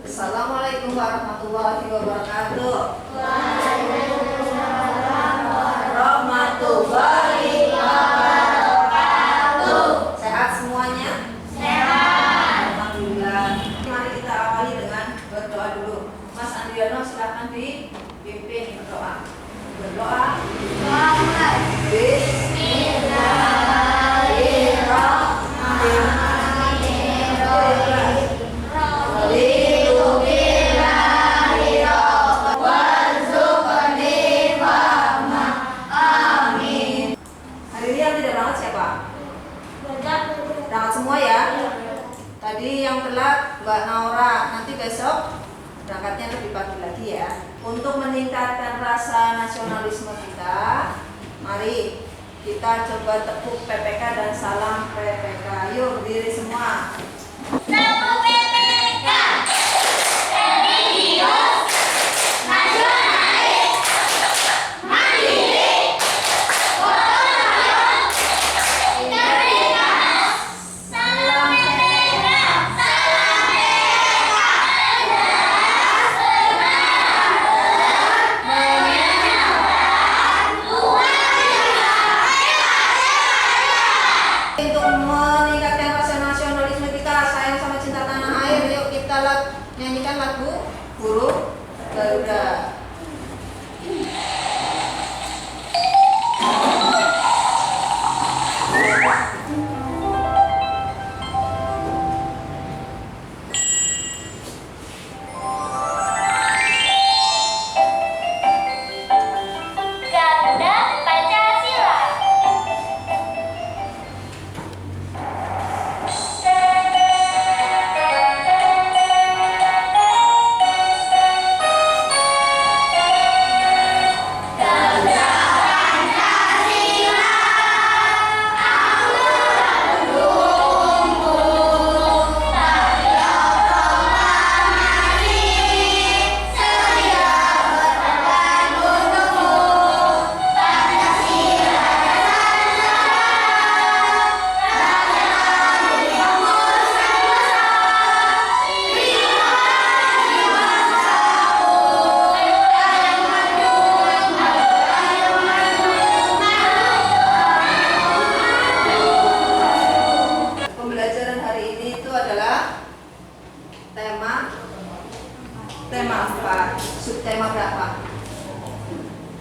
Assalamualaikum warahmatullahi wabarakatuh. Waalaikumsalam Warahmatullahi wabarakatuh. Sehat semuanya? Sehat. Alhamdulillah. Mari kita awali dengan berdoa dulu. Mas Andriano silahkan dipimpin berdoa. Berdoa. Bismillahirrahmanirrahim. Berangkat semua ya. Tadi yang telat Mbak Naura, nanti besok berangkatnya lebih pagi lagi ya. Untuk meningkatkan rasa nasionalisme kita, mari kita coba tepuk PPK dan salam PPK. Yuk berdiri semua. Tepuk PPK. Religius, nasionalis, mandiri, gotong royong, integritas. Salam PPK. Salam PPK. Untuk meningkatkan rasa nasionalisme kita, sayang sama cinta tanah air, yuk kita nyanyikan lagu Burung Garuda. Garuda Pancasila. Garuda Pancasila, aku bertumbuh, tapi otomatis setia berkorban untukmu. Pancasila Pembelajaran hari ini itu adalah tema apa? Subtema berapa?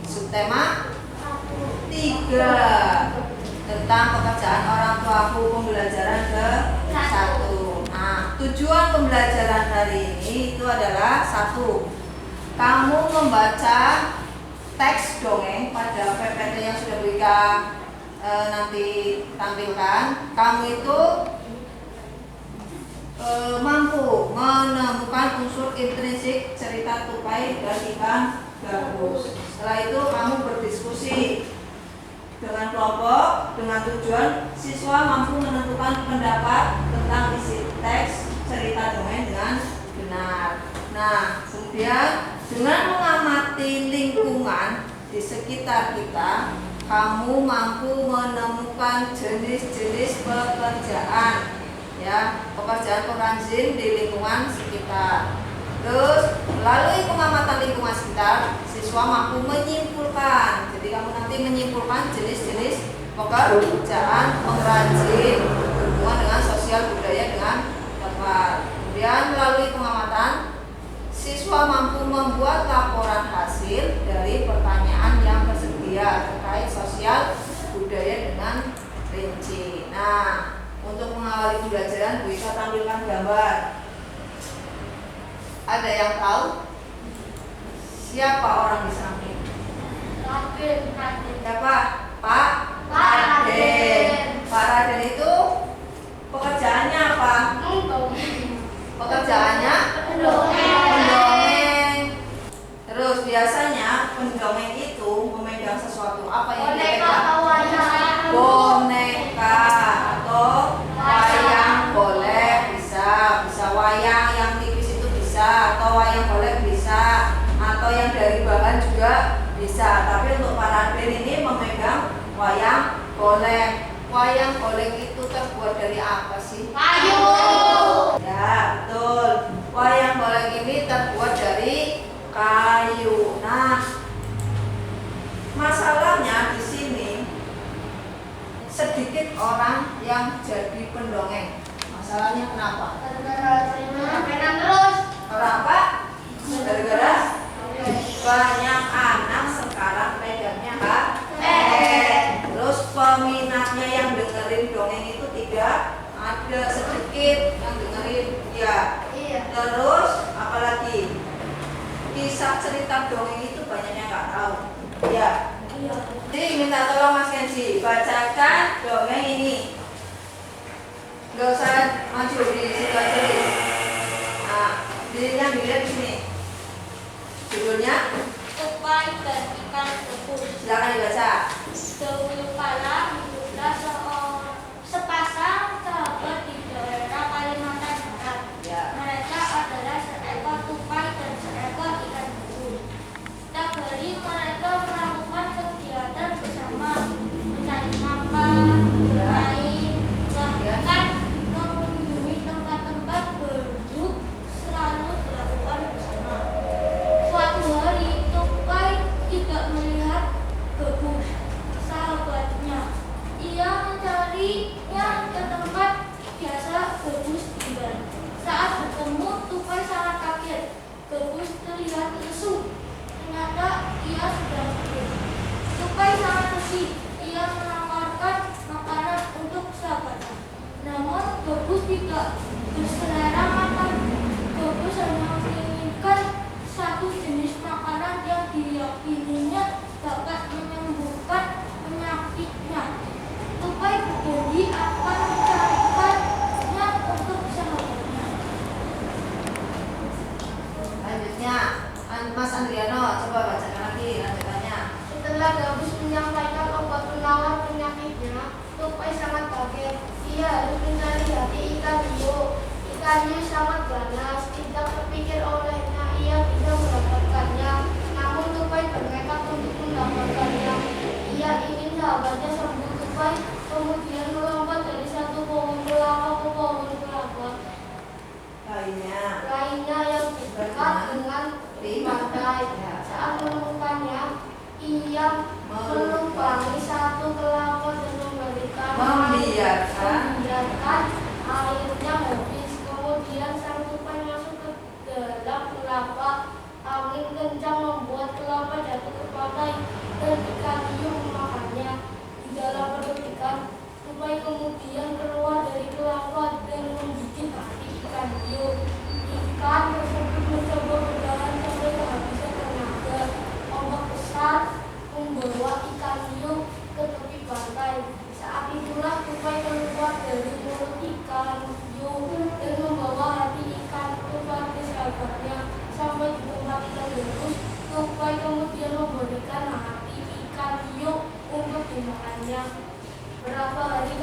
Subtema 3 tentang pekerjaan orang tuaku, pembelajaran ke-1. Nah, tujuan pembelajaran hari ini itu adalah 1. Kamu membaca teks dongeng pada PPT yang sudah Wika nanti tampilkan. Kamu itu mampu menemukan unsur intrinsik cerita tupai dan ikan gabus. Setelah itu kamu berdiskusi dengan kelompok dengan tujuan siswa mampu menentukan pendapat tentang isi teks cerita dongeng dengan benar. Nah, kemudian dengan mengamati lingkungan di sekitar kita, kamu mampu menemukan jenis-jenis pekerjaan, ya, pekerjaan pengrajin di lingkungan sekitar. Terus melalui pengamatan lingkungan sekitar, siswa mampu menyimpulkan. Jadi kamu nanti menyimpulkan jenis-jenis pekerjaan pengrajin berhubungan dengan sosial budaya dengan tepat. Kemudian melalui pengamatan, siswa mampu membuat laporan hasil dari pertanyaan yang tersedia terkait sosial budaya dengan rinci. Nah, untuk mengawali pembelajaran, bisa tampilkan gambar. Ada yang tahu siapa orang di samping? Siapa? Pak Raden. Pak Raden itu pekerjaannya apa? Pekerjaannya pendongeng. Terus biasanya pendongeng itu memegang sesuatu. Apa yang dia pegang? Boneka atau wayang boleh, bisa wayang yang tipis itu bisa, atau wayang boleh bisa, atau yang dari bahan juga bisa. Tapi untuk Pak Raden ini memegang wayang golek. Wayang golek itu terbuat dari apa sih? Kayu. Ya, betul. Wayang golek sedikit orang yang jadi pendongeng. Masalahnya kenapa? Gara-gara sering menyampaikan terus. Kenapa? Gara-gara banyak anak sekarang pegangnya HP. Terus peminatnya yang dengerin dongeng itu tidak ada, sedikit yang dengerin ya. Iya. Terus apalagi kisah cerita dongeng itu banyak yang nggak tahu ya. Iya. Jadi minta tolong Mas Kenji bacakan dongeng ini. Nggak usah maju di situ aja nih. Nah, dirinya dilihat di sini. Judulnya Tupai dan ikan gabus. silakan dibaca. Dahulu kala hiduplah sepasang sahabat di daerah Kalimantan Barat. Ya. Mereka adalah seekor tupai dan seekor ikan gabus. Setiap hari mereka melakukan kegiatan bersama, mencari makan, bermain, bahkan mengunjungi tempat-tempat berbuka selalu dilakukan bersama. Suatu hari tupai tidak melihat gabus sahabatnya. Ia mencarinya ke tempat biasa gabus tinggal. Saat bertemu, tupai sangat kaget. Gabus terlihat lesu. Ternyata ia sudah mati. Tupai sangat sedih. Ia menawarkan makanan untuk sahabatnya. Namun gabus tidak berselera makan. Gabus hanya menginginkan satu jenis makanan yang diyakininya dapat menyembuhkan penyakitnya. Tupai berjanji akan mencarikannya untuk sahabatnya. Lanjutnya Mas Andriano coba bacakan lagi lanjutannya. Setelah gabus menyampaikan obat penawar penyakitnya, tupai sangat kaget. Ia harus mencari hati ikan hiu. Ikan hiu sangat ganas, tidak terpikir olehnya ia bisa mendapatkannya. Namun tupai bernekat untuk mendapatkannya. Ia ingin sahabatnya sembuh. Tupai kemudian melompat dari satu pohon kelapa ke pohon kelapa lainnya yang dekat dengan pantai. Saat menemukannya, ia melubangi satu kelapa dan membiarkan airnya habis. Kemudian sang tupai masuk ke dalam kelapa. Angin kencang membuat kelapa jatuh ke pantai dan ikan hiu memakannya. Di dalam perkebunan, tupai kemudian keluar dari kelapa dan menggigit hati ikan hiu. Ikan tersebut mencoba berjalan sampai kehabisan tenaga. Ombak besar membawa ikan hiu ke tepi pantai. Saat itulah tupai keluar dari mulut ikan hiu dan membawa hati ikan kepada sahabatnya. Sampai di tempat ikan gabus, tupai kemudian memberikan hati ikan hiu untuk dimakannya. Beberapa hari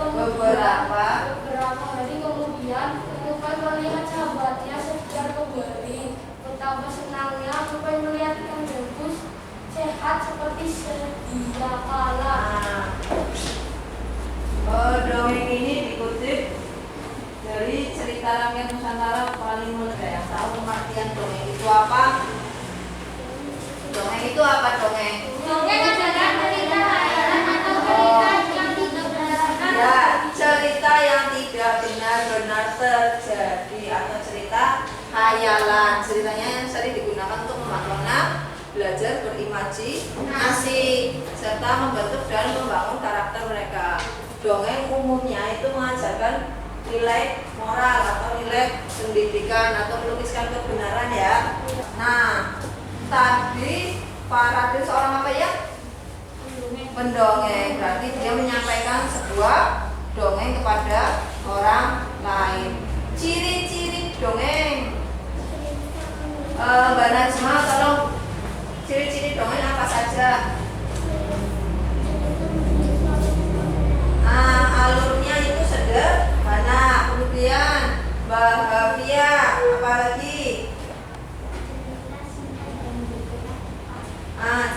kemudian, tupai melihat sahabatnya segar kembali. Betapa senangnya tupai melihat ikan gabus sehat seperti sedia kala. Dongeng ini dikutip dari cerita rakyat Nusantara paling muda. Yang tahu pengertian dongeng itu apa? Dongeng itu apa dongeng? Dongeng adalah cerita hayalan atau cerita yang tidak berdasarkan Ya, cerita yang tidak benar-benar terjadi atau cerita hayalan. Ceritanya yang sering digunakan untuk memaknai, belajar berimajinasi, serta membentuk dan membangun karakter mereka. Dongeng umumnya itu mengajarkan nilai moral atau nilai pendidikan atau melukiskan kebenaran ya. Nah, tadi Pak Radil seorang apa ya? Pendongeng. Berarti dia menyampaikan sebuah dongeng kepada orang lain. Ciri-ciri dongeng. Mbak Najma, tolong ciri-ciri dongeng apa saja? Alurnya itu sederhana, kemudian bahagia, apalagi?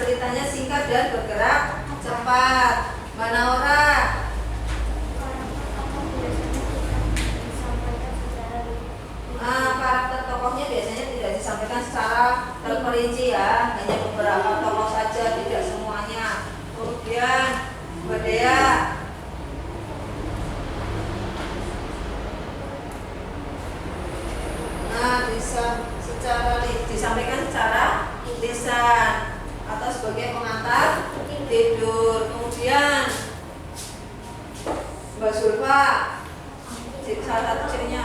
Ceritanya singkat dan bergerak cepat. Mana orang? Karakter tokohnya biasanya tidak disampaikan secara terperinci ya, hanya beberapa tokoh saja, tidak semuanya. Kemudian budaya. disampaikan secara lisan atau sebagai pengantar tidur. Kemudian Mbak Zulfa, salah satu cirinya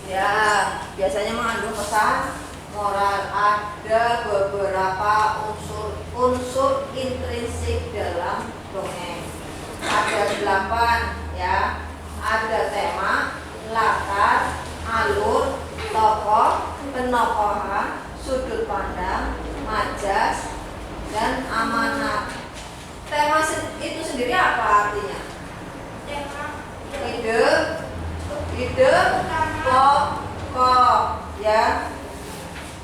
ya biasanya mengandung pesan moral. Ada beberapa unsur intrinsik dalam dongeng. Ada 8 ya. Ada tema, latar, alur, tokoh, penokohan, sudut pandang, majas, dan amanat. Tema itu sendiri apa artinya? Ide pokok ya.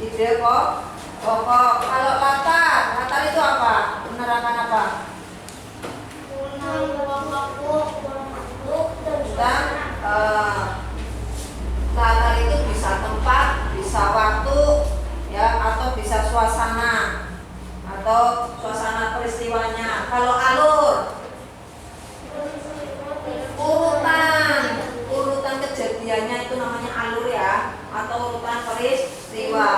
Ide pokok. Kalau latar itu apa? Menerangkan apa? Tentang latar itu bisa tempat, bisa waktu ya, atau bisa suasana atau suasana peristiwanya. Kalau alur, urutan kejadiannya itu namanya alur ya, atau urutan peristiwa.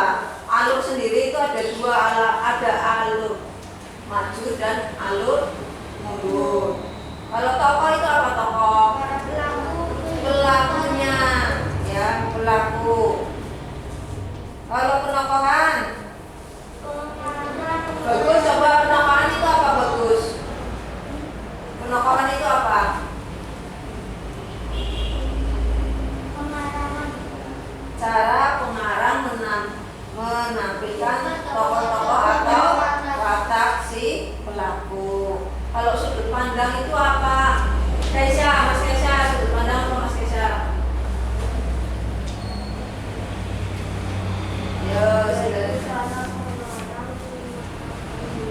Alur sendiri itu ada 2, ada alur maju dan alur mundur. Kalau tokoh itu apa tokoh? Pelakunya ya, pelaku. Kalau penokohan, bagus. Coba penokohan itu apa bagus? Penokohan itu apa? Cara pengarang menampilkan tokoh-tokoh atau watak si pelaku. Kalau sudut pandang itu apa? Mas Kesha, sudut pandang apa Mas Kesha? Ya,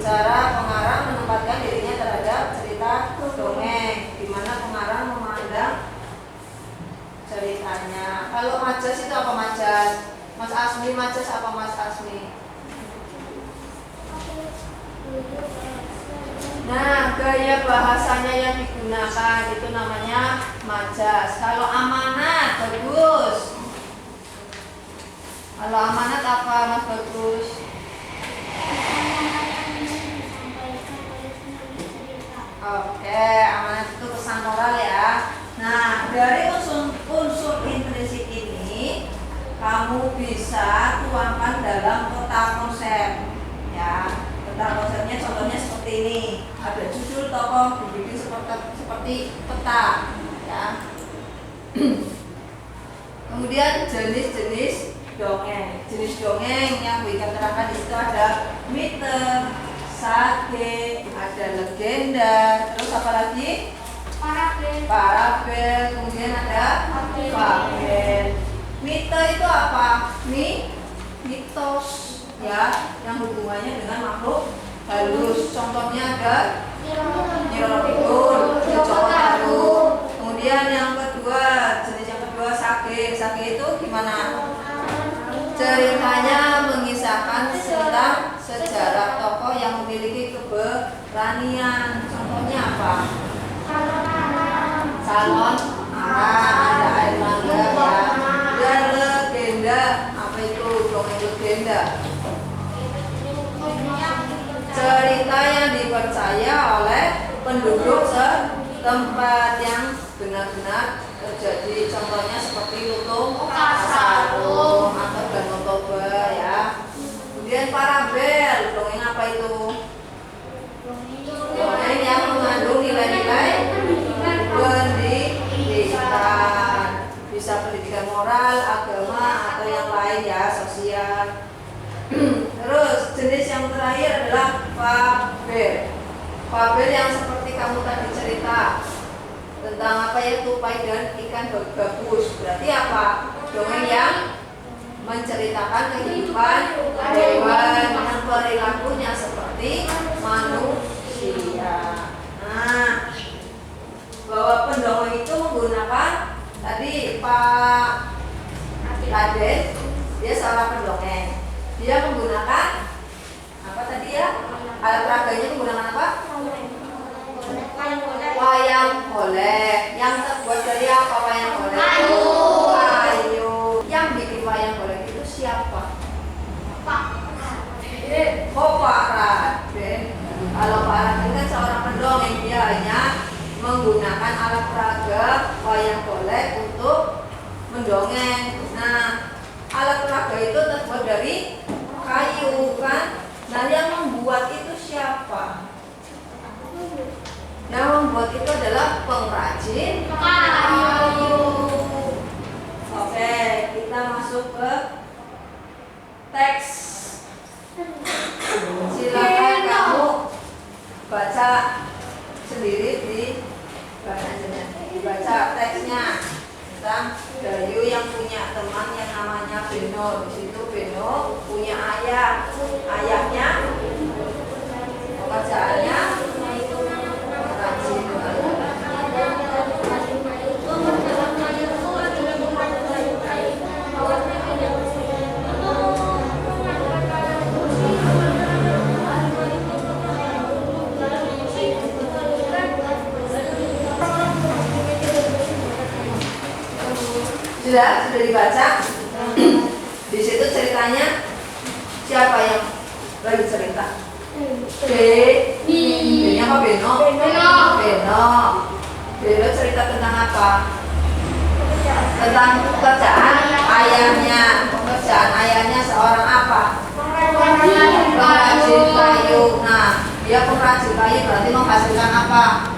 cara pengarang menempatkan dirinya terhadap cerita dongeng, di mana pengarang memandang ceritanya. Kalau majas itu apa majas? Mas Asmi, majas apa Mas Asmi? Nah, gaya bahasanya yang digunakan itu namanya majas. Kalau amanat, bagus. Kalau amanat apa Mas Bagus? Oke, amanat itu pesan moral ya. Nah, dari unsur intrinsik ini kamu bisa tuangkan dalam peta konsep ya. Peta konsepnya contohnya seperti ini. Ada judul tokoh dibikin seperti peta ya. Kemudian jenis-jenis dongeng. Jenis dongeng yang Bu Ika terangkan di situ ada mite, sage, ada legenda, terus apa lagi? Parabel, kemudian ada fabel. Mite itu apa? Mitos ya, yang hubungannya dengan makhluk halus. Contohnya ada Nyiroro Kidul, Joko Tarub. Kemudian yang kedua, jenis yang kedua sage. Sage itu gimana? Ceritanya mengisahkan tentang sejarah tokoh yang memiliki keberanian. Contohnya apa? Salon ada air mangga ya. Dan legenda, apa itu dongeng legenda? Cerita yang dipercaya oleh penduduk setempat yang benar-benar terjadi. Contohnya seperti Lutung Kasarung atau Danau Toba ya. Kemudian parabel, dongeng apa itu? Dongeng yang mengandung nilai-nilai pendidikan, bisa pendidikan moral, agama atau yang lain ya, sosial. Terus jenis yang terakhir adalah fabel. Fabel yang seperti kamu tadi cerita tentang apa ya, tupai dan ikan gabus. Berarti apa? Dongeng yang menceritakan kehidupan hewan yang perilakunya seperti manusia. Nah, bahwa pendongeng itu menggunakan tadi Pak Kades, dia seorang pendongeng. Dia menggunakan apa tadi ya? Alat peraganya menggunakan apa? wayang golek. Yang terbuat dari apa wayang golek? Kayu. Kayu. Yang bikin wayang golek itu siapa? Pak. Oh, Pak Raden. Kalau Pak Raden kan seorang pendongeng, dia hanya menggunakan alat peraga wayang golek untuk mendongeng. Nah, alat peraga itu terbuat dari kayu kan? Nah, yang membuat itu siapa? Yang membuat itu adalah pengrajin kayu. Oke, kita masuk ke teks. Silakan kamu baca sendiri di baca teksnya tentang Dayu yang punya teman yang namanya Beno. Di situ Beno punya ayah. Ayahnya pekerjaannya rajin. Sudah dibaca. Di situ ceritanya siapa yang lagi cerita? B-nya apa Beno? Beno. Beno cerita tentang apa? Tentang pekerjaan ayahnya. Pekerjaan ayahnya seorang apa? Pengrajin kayu. Nah, dia pengrajin kayu berarti menghasilkan apa?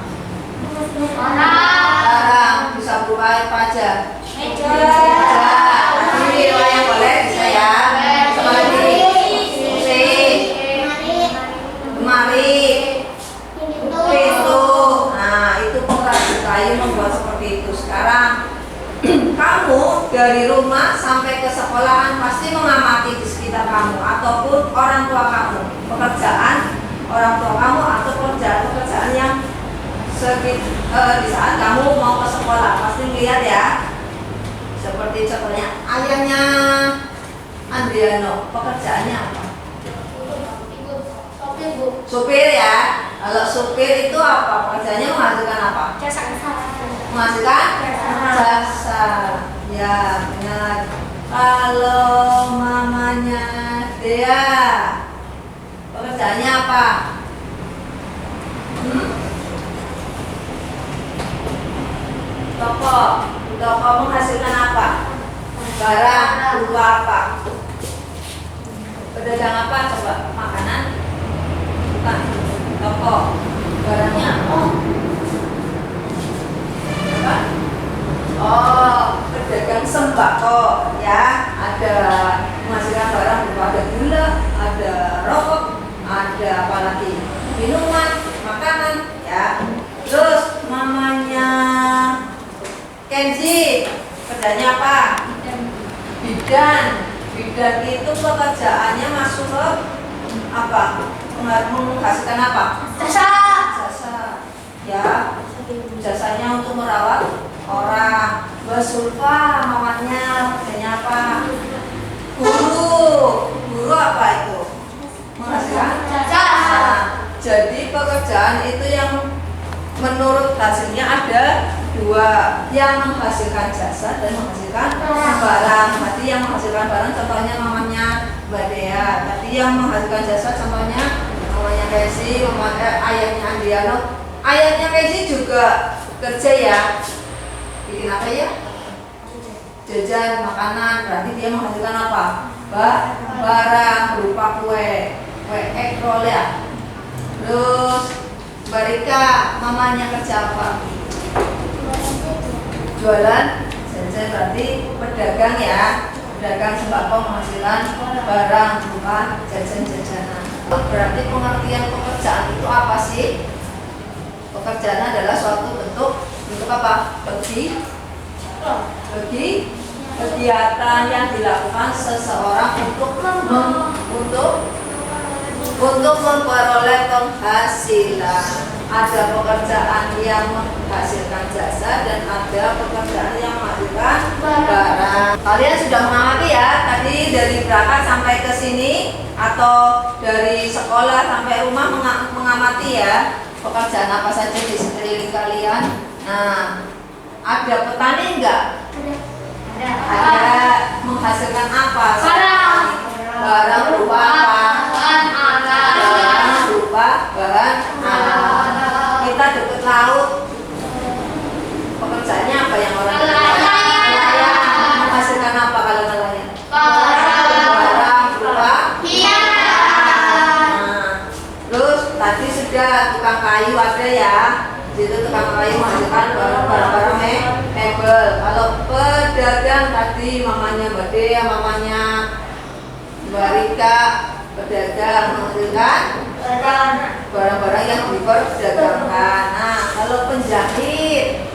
Barang. Bisa berupa apa aja? Tadi wayang golek bisa ya. Seperti kursi, lemari, pintu. Nah, itu pengrajin kayu membuat seperti itu. Sekarang kamu dari rumah sampai ke sekolahan pasti mengamati di sekitar kamu ataupun orang tua kamu, pekerjaan orang tua kamu atau pekerjaan yang di saat kamu mau ke sekolah pasti lihat ya. Seperti contohnya ayahnya Andriano, pekerjaannya apa? Supir ya. Kalau supir itu apa? Pekerjaannya menghasilkan apa? Menghasilkan jasa. Ya benar. Kalau mamanya Dea, pekerjaannya apa? Toko menghasilkan apa? Barang berupa apa? Pedagang apa? Coba makanan? Bukan. Toko. Barangnya apa? Apa? Oh, pedagang sembako ya. Ada menghasilkan barang berupa ada gula, ada rokok, ada apa lagi? Minuman, makanan ya. Terus mamanya Kenzi, kerjanya apa? Bidan. Bidan itu pekerjaannya masuk ke apa? Menghasilkan apa? Jasa. Ya. Jasanya untuk merawat orang. Mbak Sulfa, mamanya kerjanya apa? Guru apa itu? Menghasilkan jasa. Jadi pekerjaan itu yang menurut hasilnya ada dua, yang menghasilkan jasa dan menghasilkan barang. Tadi yang menghasilkan barang contohnya mamanya Mbak Dea. Tadi yang menghasilkan jasa contohnya mamanya Kesi, ayahnya Andriano. Ayahnya Kesi juga kerja ya. Bikin apa ya? Jajan makanan. Berarti dia menghasilkan apa? Barang berupa kue ekrol ya. Terus Mbak Rika, mamanya kerja apa? Jualan jajan, berarti pedagang ya. Pedagang sembako menghasilkan barang berupa jajan-jajanan. Berarti pengertian pekerjaan itu apa sih? Pekerjaan adalah suatu bentuk apa? Kegiatan yang dilakukan seseorang untuk memperoleh penghasilan. Ada pekerjaan yang menghasilkan jasa dan ada pekerjaan yang menghasilkan barang. Kalian sudah mengamati ya tadi dari berangkat sampai ke sini atau dari sekolah sampai rumah mengamati ya. pekerjaan apa saja di sekeliling kalian? Nah, ada petani enggak? Ada. Menghasilkan apa? Barang berupa apa? Barang berupa bahan alam. Kita dekat laut. Pekerjaannya apa yang orang nelayan? Menghasilkan apa kalau nelayan? Barang berupa. Terus tadi sudah tukang kayu ada ya. Situ tukang kayu menghasilkan barang-barang mebel. Kalau pedagang tadi mamanya Mbak Dea, mamanya Mbak Rika, pedagang menghasilkan barang-barang yang diperdagangkan. Nah, kalau penjahit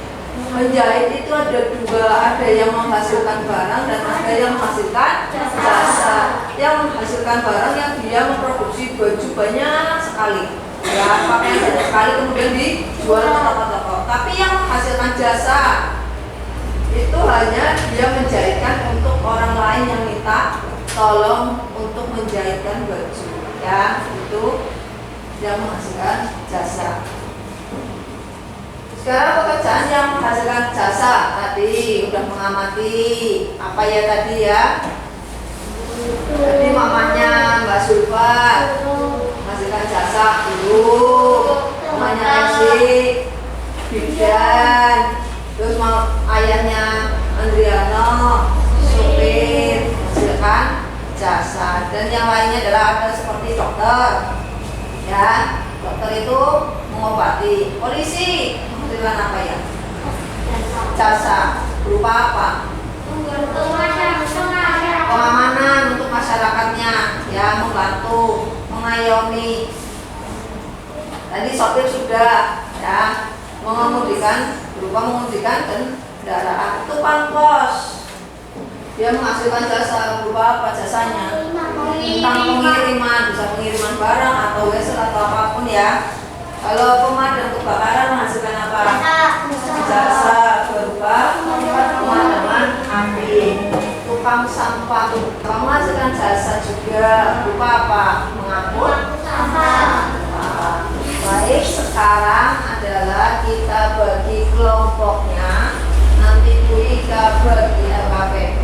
itu ada dua, ada yang menghasilkan barang dan ada yang menghasilkan jasa. Yang menghasilkan barang yang dia memproduksi baju banyak sekali, ya pakaian banyak sekali kemudian dijual ke toko-toko. Tapi yang menghasilkan jasa itu hanya dia menjahitkan untuk orang lain yang minta tolong untuk menjahitkan baju, ya itu yang menghasilkan jasa. Sekarang pekerjaan yang menghasilkan jasa tadi udah mengamati apa ya tadi ya? Tadi mamanya Mbak Sulfa menghasilkan jasa dulu, mamanya Esi, bidan, terus ayahnya Andriano, supir, menghasilkan jasa. Dan yang lainnya adalah ada seperti dokter, ya dokter itu mengobati. Polisi menghasilkan apa ya? Jasa berupa apa? Pengamanan untuk masyarakatnya, ya membantu, mengayomi. Tadi sopir sudah, ya mengemudikan berupa mengemudikan kendaraan. Tukang pos dia menghasilkan jasa berupa apa jasanya? Tentang pengiriman, bisa pengiriman barang atau wesel atau apapun ya. Kalau pemadam kebakaran menghasilkan apa? Jasa berupa pemadaman api. Tukang sampah menghasilkan jasa juga berupa apa? Mengangkut sampah. Baik, sekarang adalah kita bagi kelompoknya. Nanti Bu Ika bagi LKPP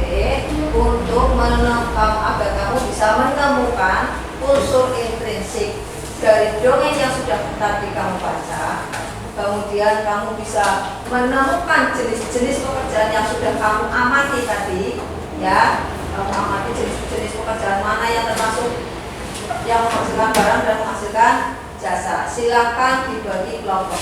untuk menemukan agar kamu bisa menemukan unsur intrinsik dari dongeng yang sudah tadi kamu baca. Kemudian kamu bisa menemukan jenis-jenis pekerjaan yang sudah kamu amati tadi, ya. Kamu amati jenis-jenis pekerjaan mana yang termasuk yang menghasilkan barang dan menghasilkan jasa. Silakan dibagi kelompok.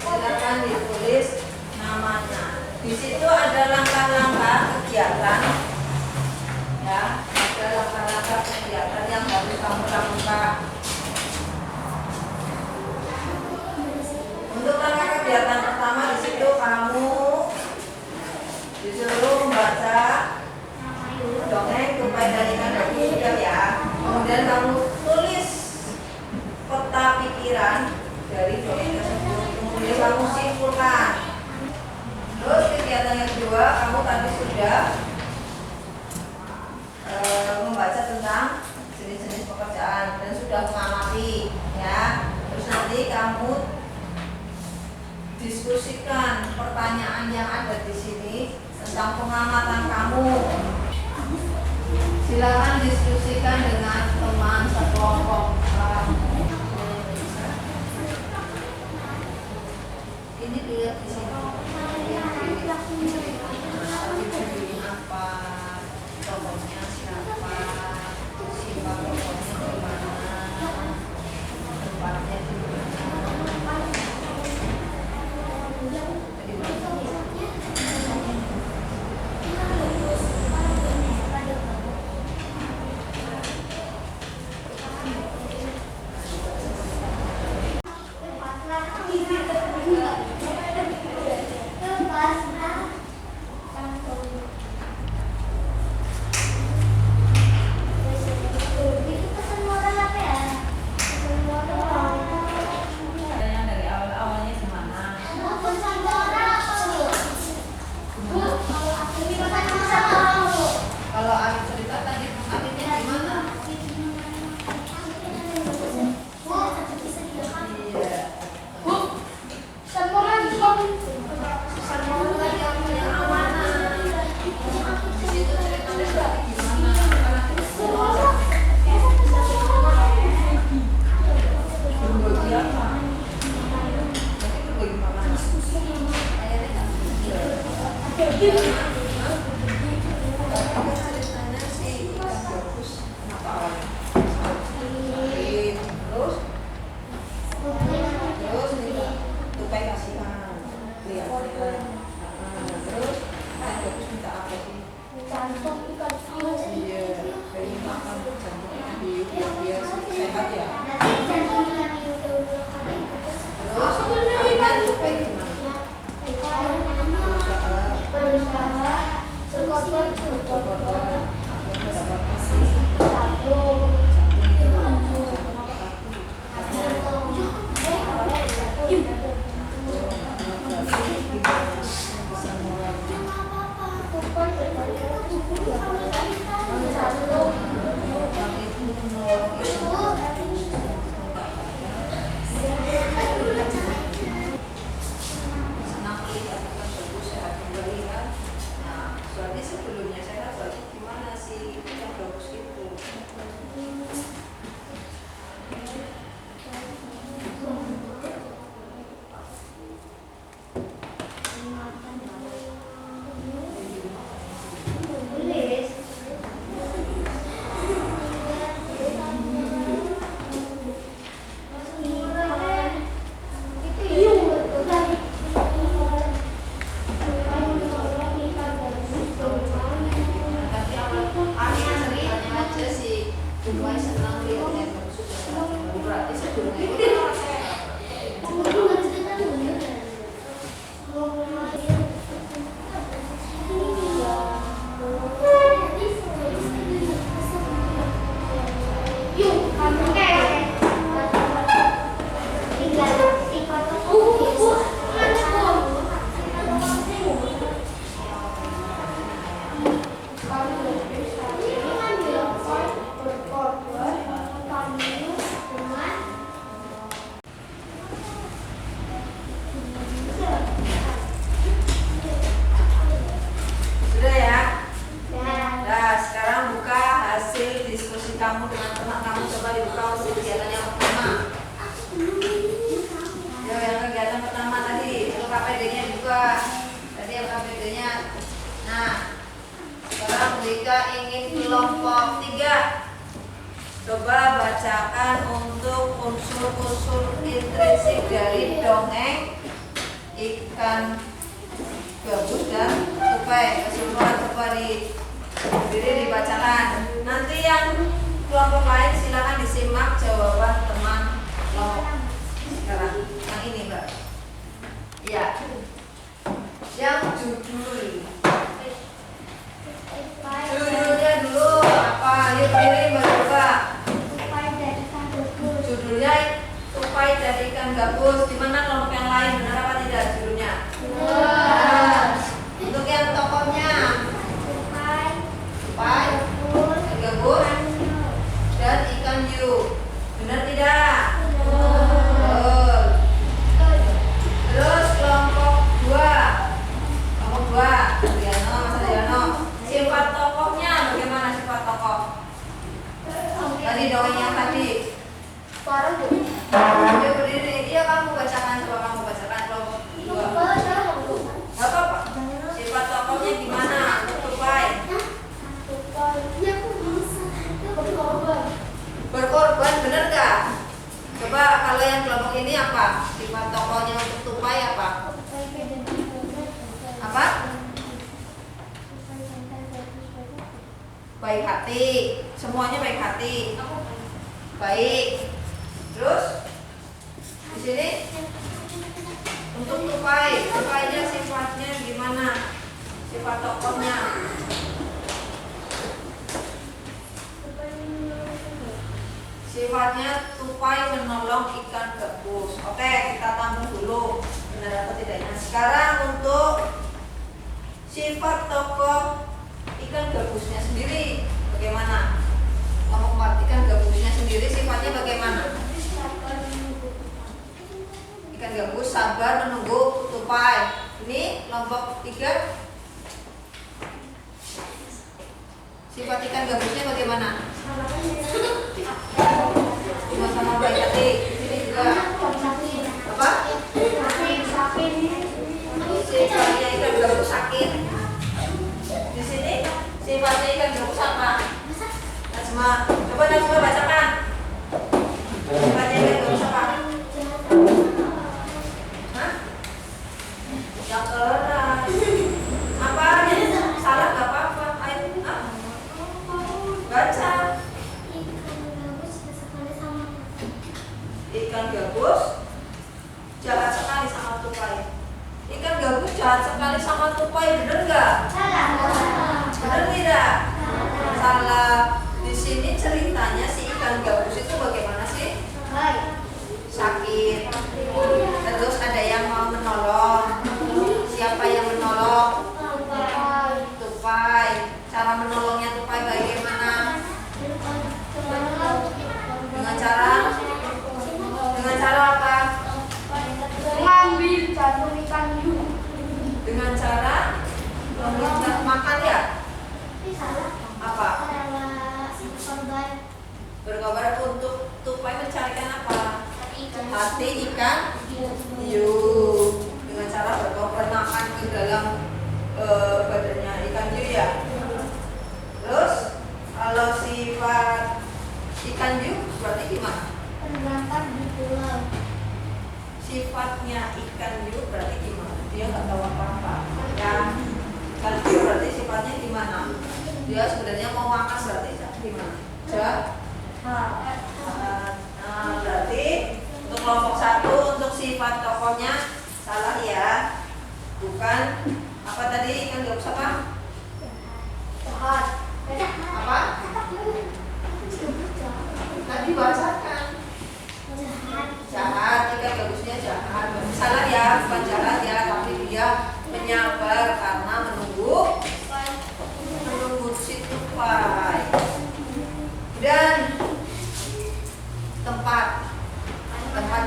Silakan ditulis namanya. Di situ ada langkah-langkah kegiatan, ya. Ada langkah-langkah kegiatan yang harus kamu lakukan. Untuk langkah kegiatan pertama di situ kamu disuruh membaca dongeng Tupai dan Ikan Sudah ya. Kemudian kamu tulis peta pikiran dari dongeng tersebut. Kemudian kamu simpulkan. Terus kegiatan yang kedua kamu tadi sudah membaca tentang jenis-jenis pekerjaan dan sudah mengamati, ya. Terus nanti kamu diskusikan pertanyaan yang ada di sini tentang pengamatan kamu. Silakan diskusikan dengan teman sekelompok kamu. Ini dilihat di sini. Apa? Tokohnya siapa? Siapa tokohnya di mana? Tempatnya di mana? ceritanya si ikan gabus apa awalnya? Salin, terus tupai kasihan, lihat terus ikan gabus minta apa sih? Iya, pengen makan jantung ikan hiu biar sehat ya. Terus akhirnya tupai gimana? Berarti sebelumnya sehat, berarti gimana sih yang bagus itu? Berarti sebelumnya itu orang sehat. Sudah ya? Nah, sekarang buka hasil diskusi kamu dengan teman kamu. Coba dibuka hasil kegiatan yang pertama. Yo, yang kegiatan pertama tadi, KPD-nya dibuka. Tadi KPD-nya. Nah, sekarang Rika ingin kelompok 3. Coba bacakan untuk unsur-unsur intrinsik dari dongeng ikan gabus dan tupai. Kesimpulan coba diri dibacakan. Nanti yang kelompok lain silakan disimak jawaban teman kelompok. Sekarang yang ini Mbak. Ya. Yang judulnya dulu apa? Yuk pilih Mbak Juga. Judulnya tupai dari ikan gabus. Gimana kelompok yang lain? Benar apa tidak judulnya? Benar. Untuk yang tokohnya tupai, ikan gabus, dan ikan hiu. Benar tidak? Betul. Terus kelompok 2. Kelompok 2, Adriano, Mas Adriano. Sifat tokohnya bagaimana sifat tokoh? Tadi dongeng yang tadi. Dia berdiri, dia kamu bacakan, coba kamu bacakan kelompok 2. Gak apa-apa. Sifat tokohnya gimana untuk tupai? Berkorban, bener gak? Coba kalau yang kelompok ini apa? Sifat tokohnya untuk tupai apa? Apa? Baik hati. Semuanya baik hati. Baik. Terus di sini untuk tupainya sifatnya gimana? Sifat tokohnya. Sifatnya tupai menolong ikan gabus. Oke, kita tampung dulu benar atau tidaknya. Sekarang untuk sifat tokoh ikan gabusnya sendiri bagaimana? Kelompok 4, ikan gabusnya sendiri sifatnya bagaimana? Ikan gabus sabar menunggu tupai. Ini kelompok 3. Sifat ikan gabusnya bagaimana? Sama-sama baik hati. Di sini juga apa? Sifatnya ikan gabus sakit. jahat sekali sama tupai, bener nggak? Bener tidak? Salah. Di sini ceritanya si ikan gabus itu bagaimana sih? Sakit. Terus ada yang mau menolong. Siapa yang menolong? Tupai. Cara menolongnya tupai bagaimana? Dengan cara apa? Mengambil jantung ikan hiu. Dengan cara meminta makan ya? Apa? Berkabar untuk tupai mencarikan apa? Hati ikan hiu. Dengan cara berkobar makan ke dalam badannya ikan hiu ya. Terus kalau sifat ikan hiu berarti gimana? Terdapat di pulau. Sifatnya ikan hiu berarti gimana? Dia nggak tahu apa-apa. Ya, ikan hiu berarti sifatnya gimana? Dia sebenarnya mau makan berarti gimana? Nah, berarti untuk kelompok 1 untuk sifat tokohnya salah ya. Bukan apa tadi ikan gabus apa? Jahat. Apa? Tadi bacakan. Jahat, ikan gabusnya jahat. Salah ya, bukan jahat ya, tapi dia menyabar karena menunggu si tupai. Dan tempat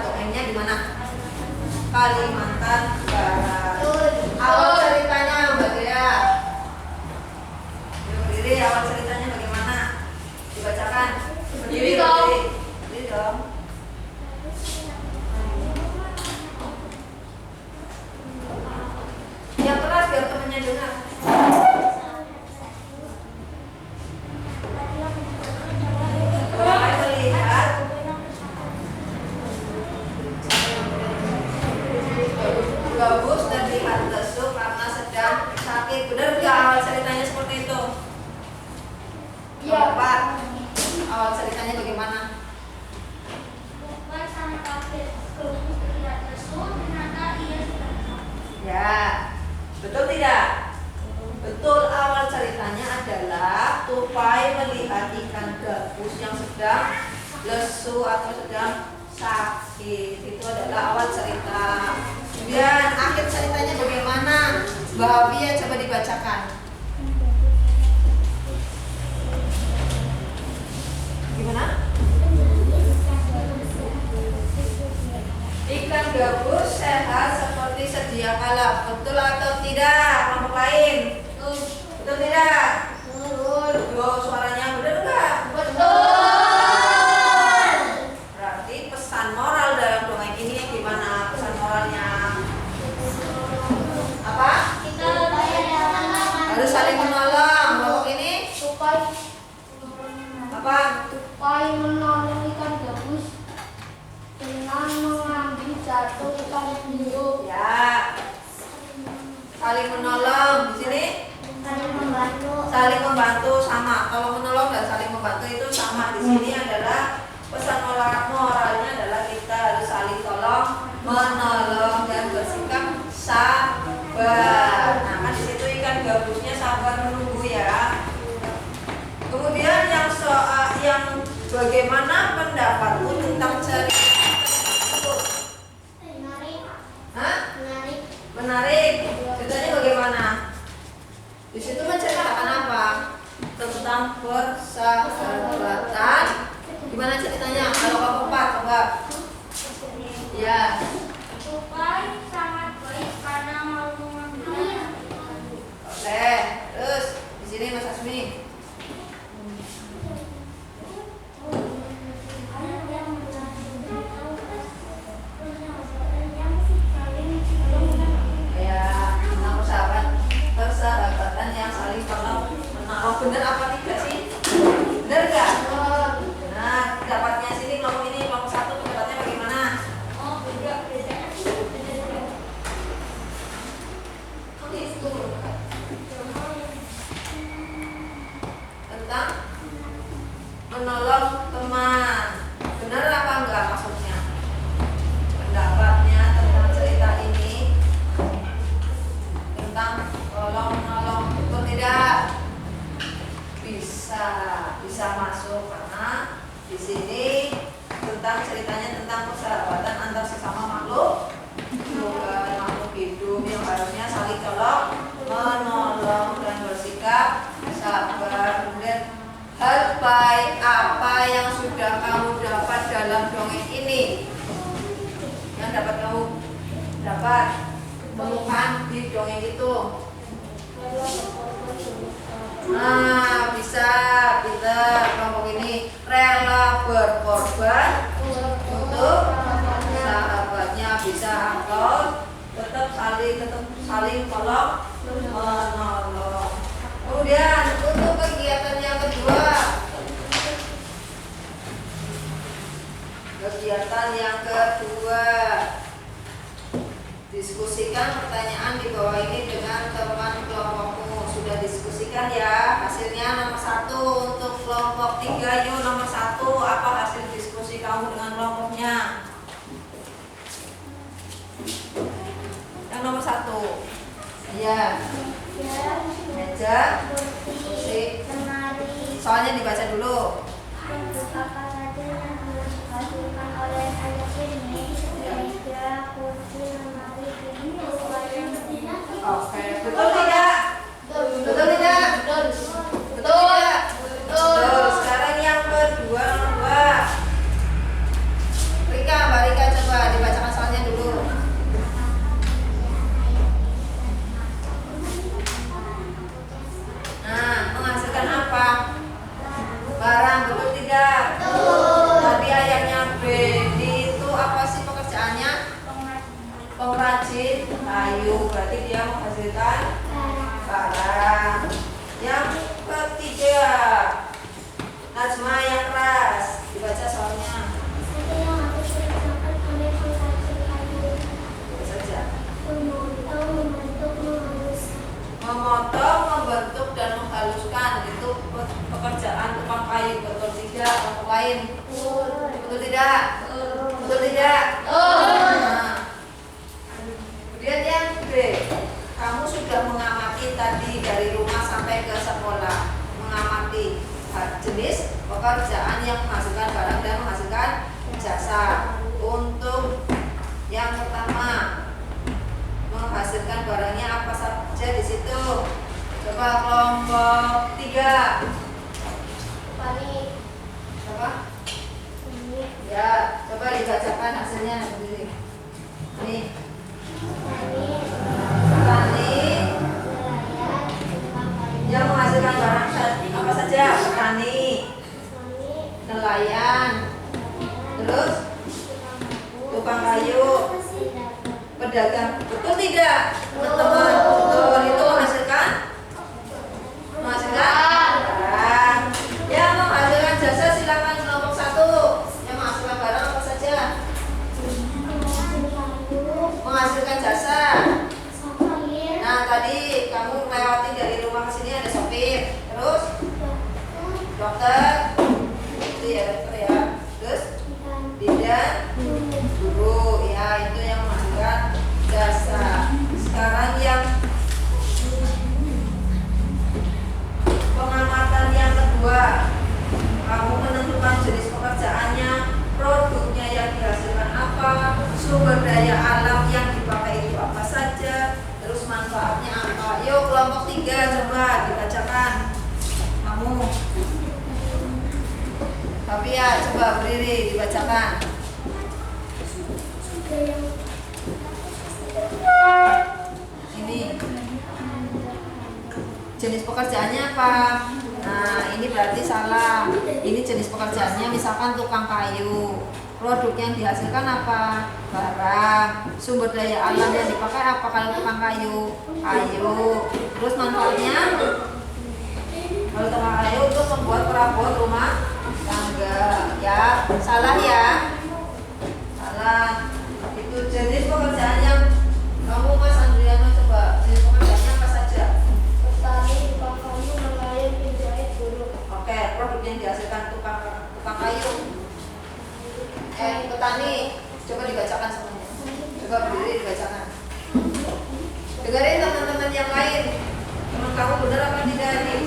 dongengnya di mana? Kalimantan Barat. Awal ceritanya Mbak Dea. Berdiri, awal ceritanya bagaimana? Dibacakan. Berdiri dong. Berdiri dong. Yang keras biar temennya dengar. Tupai melihat gabus dan lihat lesu karena sedang sakit. Benar nggak awal ceritanya seperti itu? Iya. Pak, awal ceritanya bagaimana? Tupai sangat kaget. Gabus terlihat lesu, ternyata ia sedang sakit. Ya, betul tidak? Betul, awal ceritanya adalah tupai melihat ikan gabus yang sedang lesu atau sedang sakit. Itu adalah awal cerita. Kemudian akhir ceritanya bagaimana? Mbak Havia coba dibacakan. Gimana? Ikan gabus sehat seperti sedia kala. Betul atau tidak? Kelompok lain. Betul tidak? Betul. Loh, suaranya benar nggak? Betul. Berarti pesan moral dalam dongeng ini gimana? Pesan moralnya apa? Kita Harus saling menolong. Kelompok ini tupai apa? tupai menolong ikan gabus dengan mengambil jantung ikan hiu. Ya. Saling menolong di sini. Saling membantu sama. Kalau menolong dan saling membantu itu sama. Di sini adalah pesan moralnya adalah kita harus saling tolong menolong dan bersikap sabar. Nah, kan di situ ikan gabusnya sabar menunggu ya. Kemudian yang bagaimana pendapatmu tentang cerita tersebut? Hah? Menarik. Ceritanya bagaimana? Di situ menceritakan apa? Tentang persahabatan. Gimana ceritanya? Kalau kamu 4 coba. Ya. Tupai sangat baik karena mau mengambil. Oke. Terus di sini Mas Asmi. saling tolong menolong. Kemudian untuk kegiatan yang kedua, diskusikan pertanyaan di bawah ini dengan teman kelompokmu. Sudah diskusikan ya hasilnya. Nomor 1 untuk kelompok 3. Yuk nomor 1, apa hasil diskusi kamu dengan kelompoknya? Yang nomor 1 ya, meja, kursi. Soalnya dibaca dulu. Oke, betul tidak? Betul tidak? Betul tidak? Betul. Sekarang yang kedua, Mbak Rika coba dibacakan soalnya dulu. Nah, menghasilkan apa? Barang, betul tidak? Tadi ayatnya B, itu apa sih pekerjaannya? Pengrajin kayu, berarti dia menghasilkan barang. Yang ketiga, Najma yang keras, dibaca soalnya. Saja. Memotong, membentuk dan menghaluskan itu pekerjaan tukang kayu, betul tidak? Orang lain, betul tidak? Betul tidak? Nah. Kemudian yang B, kamu sudah mengamati tadi dari rumah sampai ke sekolah, mengamati jenis pekerjaan yang menghasilkan barang dan menghasilkan jasa. Untuk yang pertama, menghasilkan barangnya apa saja di situ? Coba kelompok 3. Apa? Ya, coba dibacakan hasilnya sendiri. Nih. Petani yang menghasilkan barang apa saja? Petani, nelayan, terus tukang kayu, pedagang. Betul tidak, teman-teman? Betul. Itu menghasilkan barang. Yang menghasilkan jasa silakan kelompok 1. Yang menghasilkan barang apa saja? Menghasilkan jasa. Nah, tadi kamu melewati dari rumah ke sini ada sopir, terus dokter, itu ya dokter ya, terus bidan, guru, ya itu yang menghasilkan jasa. Sekarang yang pengamatan yang kedua, kamu menentukan jenis pekerjaannya, produknya yang dihasilkan apa, sumber daya alam yang dipakai itu apa saja, terus manfaatnya apa. Yuk kelompok 3 coba dibacakan kamu. Tapi ya coba berdiri dibacakan. Ini jenis pekerjaannya apa? Nah ini berarti salah. Ini jenis pekerjaannya misalkan tukang kayu. Produk yang dihasilkan apa? Barang. Sumber daya alam yang dipakai apa kalau tukang kayu? Kayu. Terus manfaatnya? Kalau tukang kayu untuk membuat perabot rumah tangga. Ya, salah ya? Salah. Itu jenis pekerjaan yang kamu Mas Andriano coba. Jenis pekerjaannya apa saja? Petani, tukang kayu, nelayan, penjahit, guru. Oke, produk yang dihasilkan tukang kayu. Petani, coba dibacakan semuanya. Coba berdiri dibacakan. Dengarin teman-teman yang lain. Teman kamu benar apa tidak nih?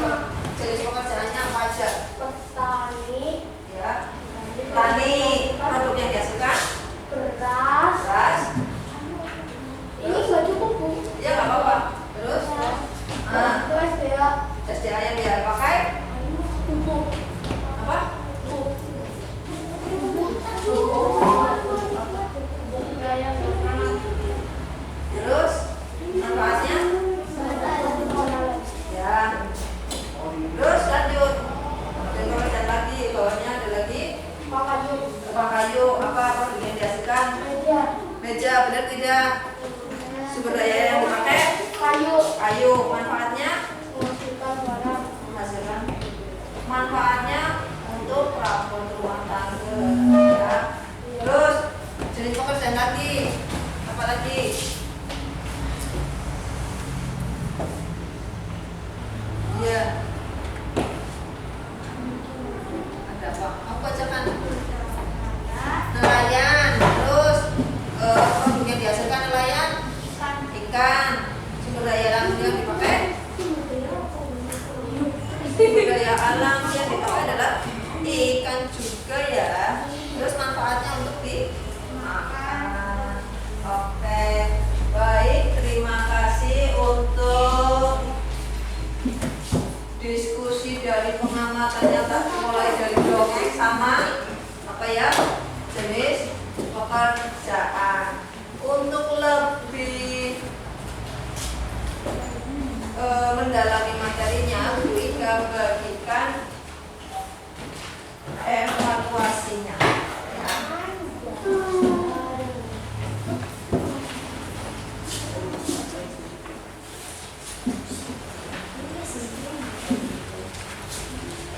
Jenis pekerjaannya apa aja? Petani, Ya. Petani, produk yang dihasilkan? beras. Ini nggak cukup Bu. Ya nggak apa-apa. Terus? Terus ya. SDA yang dia pakai? Pupuk. Apa? Terus manfaatnya? Ya. Terus lanjut. Dan pekerjaan lagi, bawahnya ada lagi. Tukang kayu, apa produk yang dihasilkan? Meja, benar tidak? Sumber daya yang dipakai kayu, kayu. Manfaatnya menghasilkan barang, menghasilkan. Manfaatnya untuk perabot rumah tangga. Ya. Terus jenis pekerjaan lagi. Apa lagi? Iya. Ada apa? Aku bacakan. Nelayan. Terus produk yang dihasilkan nelayan ikan. Sumber daya laut yang dipakai sumber daya alam yang dipakai adalah ikan juga ya. Terus manfaatnya untuk dimakan. Oke, baik, terima kasih untuk diskusi dari pengamatan yang tadi mulai dari dongeng sama apa ya, jenis pekerjaan. Untuk lebih mendalami materinya, Bu Ika bagikan evaluasinya ya.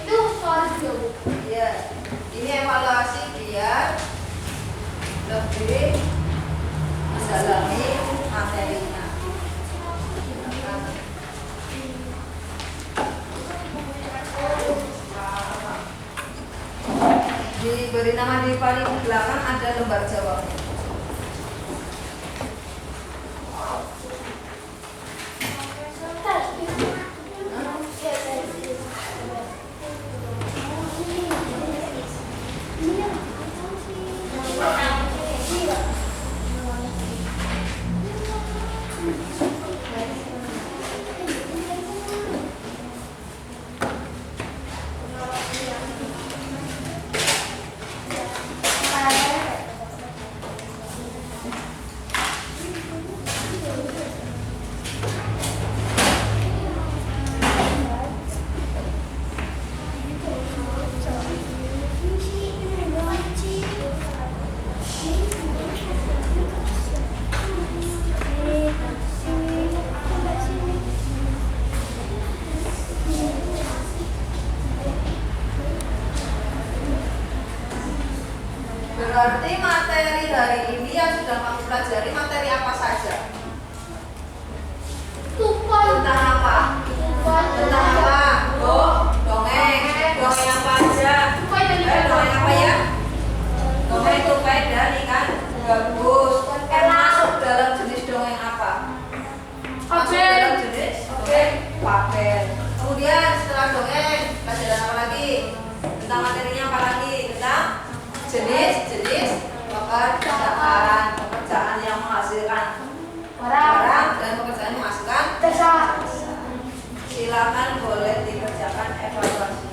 itu soal jauh. Ya, ini evaluasi biar lebih mendalami materinya. Diberi nama di paling belakang ada lembar jawabnya. Berarti materi hari ini yang sudah kamu pelajari materi apa saja? Tupai. Tentang apa? Tentang apa? Dongeng. Dongeng apa aja? Tupai dan Dongeng apa ya? Dongeng tupai dan ikan gabus. Masuk dalam jenis dongeng apa? Masuk dalam jenis dongeng fabel. Kemudian setelah dongeng, pelajaran apa lagi? Tentang materinya apa lagi? Tentang jenis-jenis pekerjaan yang menghasilkan barang dan pekerjaan yang menghasilkan jasa. silakan boleh dikerjakan evaluasi.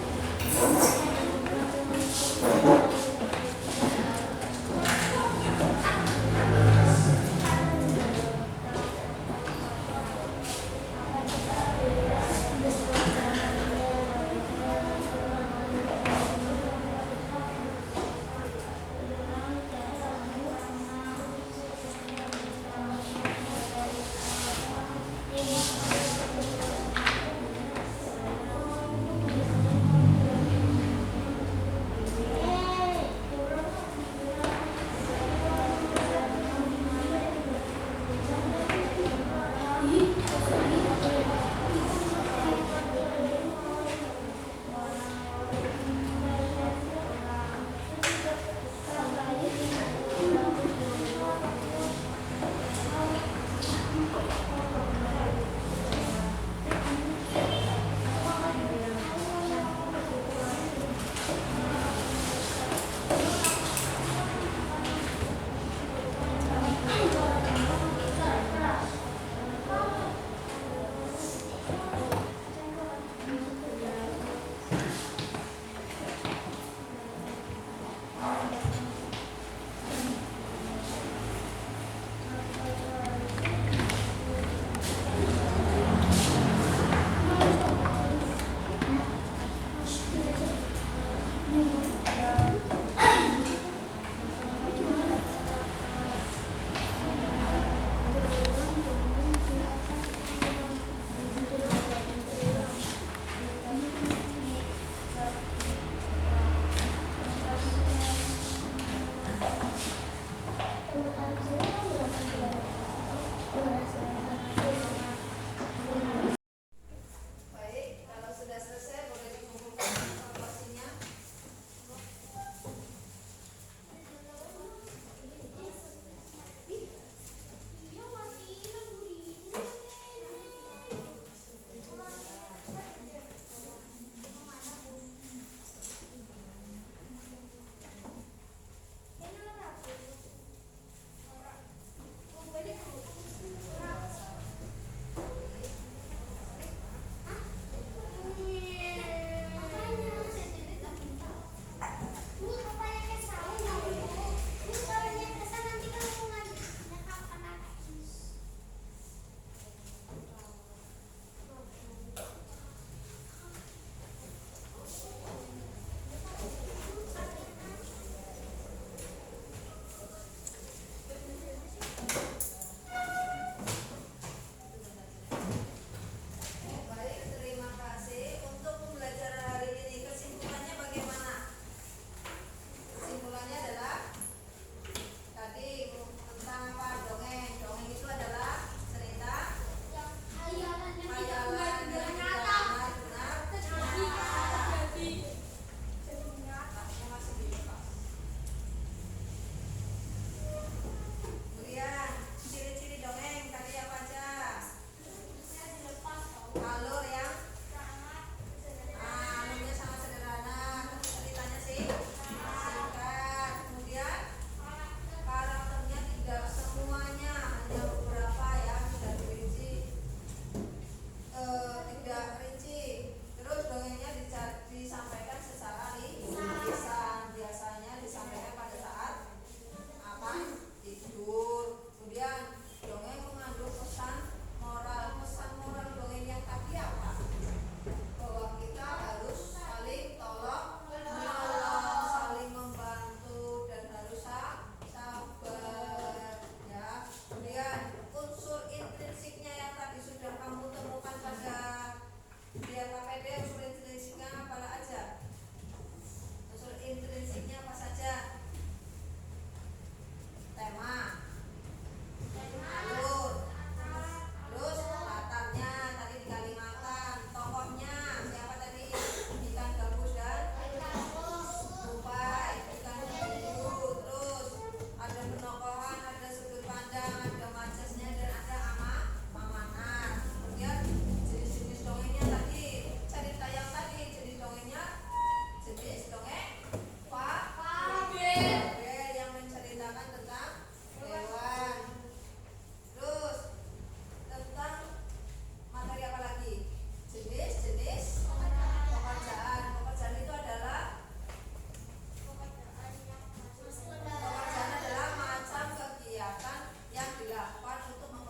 dilakukan untuk